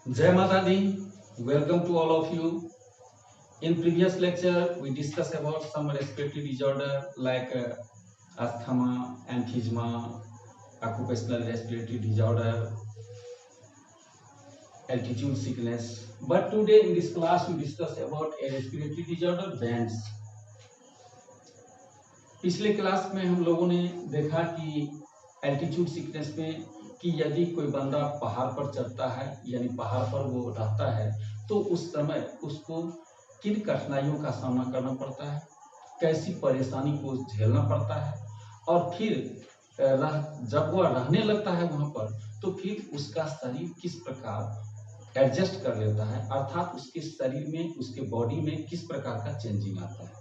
Jai Mata Di, welcome to all of you. In previous lecture, we discussed about some respiratory disorder like asthma, emphysema, occupational respiratory disorder, altitude sickness. But today in this class, we discuss about a respiratory disorder, bands. पिछले class में हम लोगों ने देखा कि altitude sickness में कि यदि कोई बंदा पहाड़ पर चढ़ता है यानी पहाड़ पर वो रहता है तो उस समय उसको किन कठिनाइयों का सामना करना पड़ता है, कैसी परेशानी को झेलना पड़ता है और फिर जब वह रहने लगता है वहां पर तो फिर उसका शरीर किस प्रकार एडजस्ट कर लेता है, अर्थात उसके शरीर में उसके बॉडी में किस प्रकार का चेंजिंग आता है।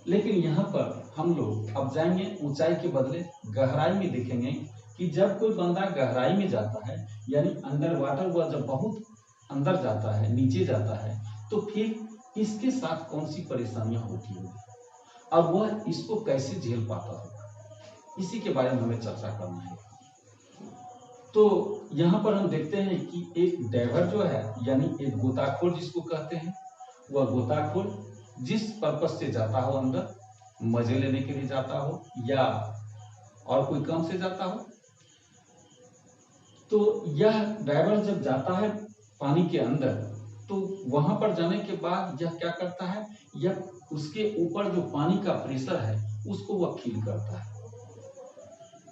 लेकिन यहाँ पर हम लोग अब जाएंगे ऊंचाई के बदले गहराई में, देखेंगे कि जब कोई बंदा गहराई में जाता है यानी अंडर वाटर वह जब बहुत अंदर जाता है, नीचे जाता है, तो फिर इसके साथ कौन सी परेशानियां होती होगी और वह इसको कैसे झेल पाता होगा, इसी के बारे में हमें चर्चा करना है। तो यहाँ पर हम देखते हैं कि एक डाइवर जो है यानी एक गोताखोर जिसको कहते हैं, वह गोताखोर जिस पर्पस से जाता हो, अंदर मजे लेने के लिए जाता हो या और कोई काम से जाता हो, तो यह डाइवर जब जाता है पानी के अंदर तो वहां पर जाने के बाद यह क्या करता है, यह उसके ऊपर जो पानी का प्रेशर है उसको वह फील करता है।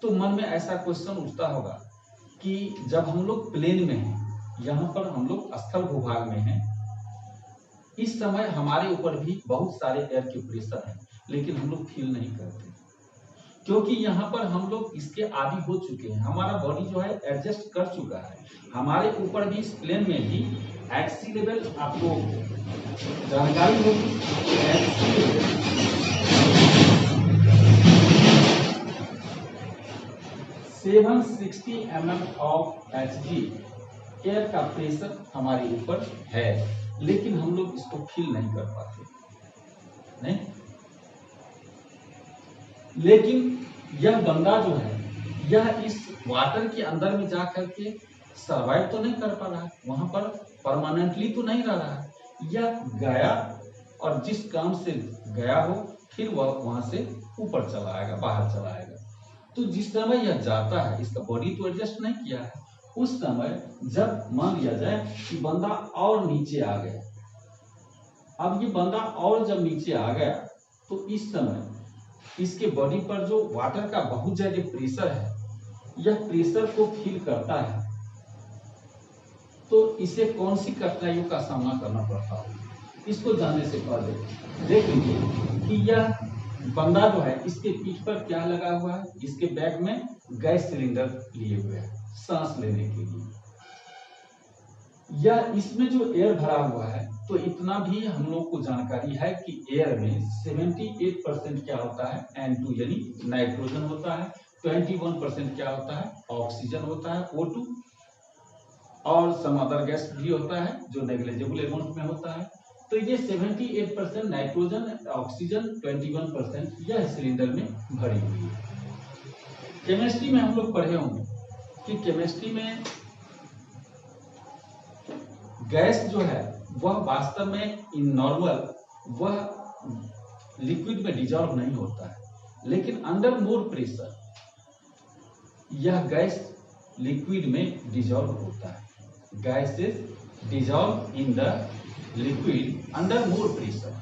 तो मन में ऐसा क्वेश्चन उठता होगा कि जब हम लोग प्लेन में हैं, यहाँ पर हम लोग स्थल भूभाग में हैं, इस समय हमारे ऊपर भी बहुत सारे एयर के प्रेशर हैं, लेकिन हम लोग फील नहीं करते क्योंकि यहाँ पर हम लोग इसके आदी हो चुके हैं, हमारा बॉडी जो है एडजस्ट कर चुका है। हमारे ऊपर भी इस प्लेन में भी एट सी लेवल आपको जानकारी होगी, at sea level 760 mm of Hg air का प्रेशर हमारे ऊपर है, लेकिन हम लोग इसको फील नहीं कर पाते नहीं। लेकिन यह बंदा जो है यह इस वाटर के अंदर में जा करके सरवाइव तो नहीं कर पा रहा है, वहां पर परमानेंटली तो नहीं रह रहा है, यह गया और जिस काम से गया हो फिर वह वहां से ऊपर चला आएगा, बाहर चला आएगा। तो जिस समय यह जाता है, इसका बॉडी तो एडजस्ट नहीं किया है, उस समय जब मान लिया जाए कि बंदा और नीचे आ गया, अब ये बंदा और जब नीचे आ गया तो इस समय इसके बॉडी पर जो वाटर का बहुत ज्यादा प्रेशर है, यह प्रेशर को फील करता है, तो इसे कौन सी कठिनाइयों का सामना करना पड़ता है, इसको जानने से पहले देख लीजिए कि यह बंदा जो है इसके पीठ पर क्या लगा हुआ है, इसके बैग में गैस सिलेंडर लिए हुए है सांस लेने के लिए, या इसमें जो एयर भरा हुआ है, तो इतना भी हम लोग को जानकारी है कि एयर में 78% क्या होता है, N2 यानी नाइट्रोजन होता है, 21% क्या होता है, ऑक्सीजन होता है O2, और सम अदर गैस भी होता है जो नेग्लिजिबल अमाउंट में होता है। तो ये 78% नाइट्रोजन, ऑक्सीजन, 21% यह सिलेंडर में भरी हुई है। केमिस्ट्री में हम लोग पढ़े होंगे कि केमिस्ट्री में गैस जो है वह वास्तव में इन नॉर्मल वह लिक्विड में डिजॉल्व नहीं होता है, लेकिन अंडर मोर प्रेशर यह गैस लिक्विड में डिजॉल्व होता है। Gas is dissolve in the liquid under more pressure.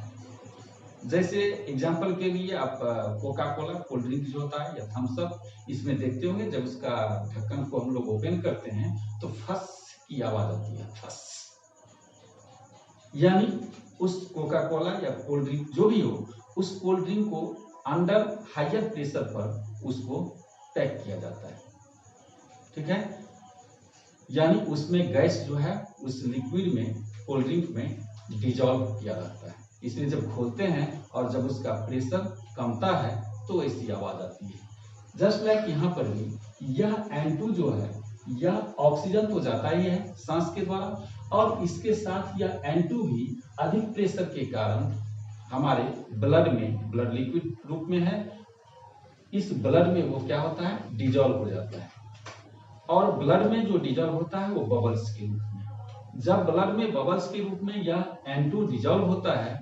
जैसे एग्जांपल के लिए आप कोका कोला कोल्ड ड्रिंक जो होता है या थम्स अप, इसमें देखते होंगे जब उसका ढक्कन को हम लोग ओपन करते हैं तो फस की आवाज आती है, फस, यानी उस कोका कोला या कोल्ड ड्रिंक जो भी हो, उस कोल्ड ड्रिंक को अंडर हायर प्रेशर पर उसको पैक किया जाता है, ठीक है, यानी उसमें गैस जो है उस लिक्विड में, कोल्ड ड्रिंक में डिजॉल्व किया जाता है, इसलिए जब खोलते हैं और जब उसका प्रेशर कमता है तो ऐसी आवाज आती है। जस्ट लाइक यहाँ पर भी यह N2 जो है यह ऑक्सीजन तो जाता ही है सांस के द्वारा, और इसके साथ यह N2 भी अधिक प्रेशर के कारण हमारे ब्लड में, ब्लड लिक्विड रूप में है, इस ब्लड में वो क्या होता है, डिजॉल्व हो जाता है, और ब्लड में जो डिजॉल्व होता है वो बबल्स के रूप में जब ब्लड में बबल्स के रूप में यह N2 डिजॉल्व होता है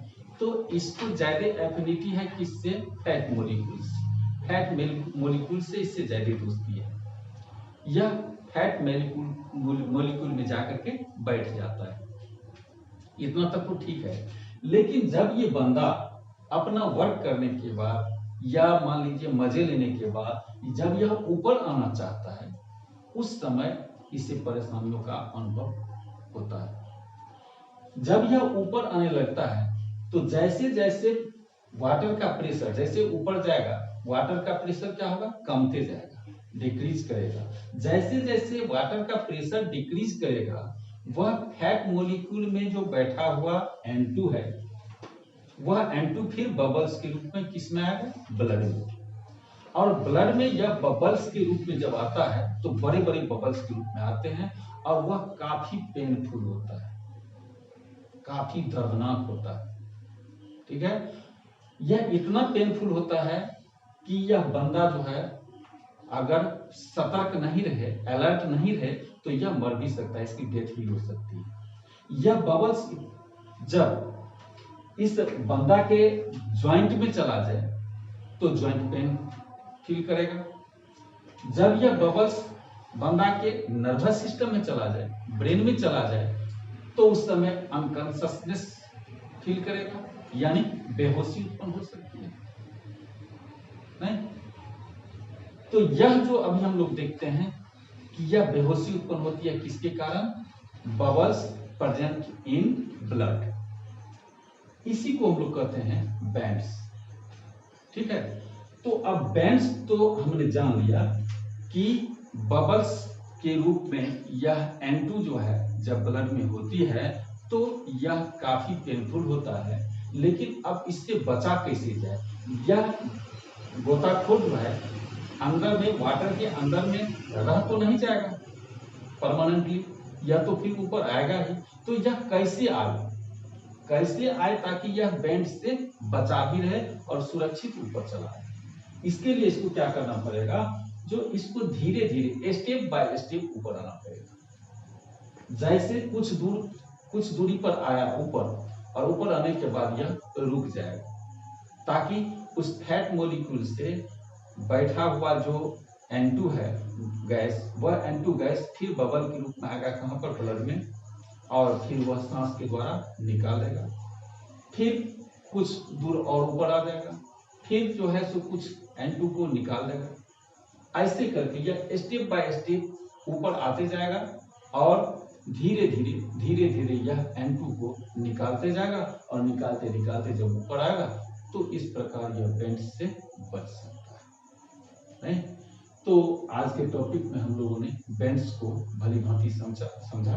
तो इसको ज्यादा एफिनिटी है किससे? फैट मोलिक्यूल से इससे ज्यादा दोस्ती है। यह फैट मोलिक्यूल में जाकर के बैठ जाता है। इतना तक तो ठीक है, लेकिन जब ये बंदा अपना वर्क करने के बाद या मान लीजिए मजे लेने के बाद जब यह ऊपर आना चाहता है, उस समय इसे परेशानियों का अनुभव होता है। जब यह ऊपर आने लगता है तो जैसे जैसे वाटर का प्रेशर जैसे ऊपर जाएगा, वाटर का प्रेशर क्या होगा? कमते जाएगा, डिक्रीज करेगा। जैसे जैसे वाटर का प्रेशर डिक्रीज करेगा, वह फैट मॉलिक्यूल में जो बैठा हुआ N2 है, वह N2 फिर बबल्स के रूप में किस में आएगा? ब्लड में। और ब्लड में यह बबल्स के रूप में जब आता है तो बड़े बड़े बबल्स के रूप में आते हैं और वह काफी पेनफुल होता है, काफी दर्दनाक होता है। ठीक है, यह इतना पेनफुल होता है कि यह बंदा जो है अगर सतर्क नहीं रहे, अलर्ट नहीं रहे, तो यह मर भी सकता है, इसकी डेथ भी हो सकती है। यह बबल्स जब इस बंदा के ज्वाइंट में चला जाए तो ज्वाइंट पेन फील करेगा। जब यह बबल्स बंदा के नर्वस सिस्टम में चला जाए, ब्रेन में चला जाए, तो उस समय अनकॉन्शियसनेस फील करेगा, यानी बेहोशी उत्पन्न हो सकती है। नहीं, तो यह जो अभी हम लोग देखते हैं कि यह बेहोशी उत्पन्न होती है किसके कारण? Bubbles present in blood. इसी को हम लोग कहते हैं बैंड्स। ठीक है, तो अब बैंड्स तो हमने जान लिया कि बबल्स के रूप में यह N2 जो है जब ब्लड में होती है तो यह काफी पेनफुल होता है। लेकिन अब इससे बचा कैसे जाए? यह गोताखोर जो है अंदर में, वाटर के अंदर में रह तो नहीं जाएगा परमानेंटली, या तो फिर ऊपर आएगा ही। तो यह कैसे आए ताकि यह बैंड से बचा भी रहे और सुरक्षित ऊपर चला आए? इसके लिए इसको क्या करना पड़ेगा? जो इसको धीरे धीरे स्टेप बाय स्टेप ऊपर आना पड़ेगा। जैसे कुछ दूरी पर आया ऊपर, और ऊपर आने के बाद यह रुक जाएगा, ताकि उस फैट मॉलिक्यूल से बैठा हुआ जो N2 है गैस, वह N2 गैस फिर बबल के रूप में आएगा कहां पर? ब्लड में, और फिर वह सांस के द्वारा निकालेगा। फिर कुछ दूर और ऊपर आ जाएगा, फिर जो है सो कुछ N2 को निकाल देगा। ऐसे करके यह स्टेप बाय स्टेप ऊपर आते जाएगा और धीरे धीरे यह N2 को निकालते जाएगा, और निकालते जब ऊपर आएगा तो इस प्रकार यह बैंड से बच सकता है। नहीं? तो आज के टॉपिक में हम लोगों ने बैंड्स को भली भांति समझा।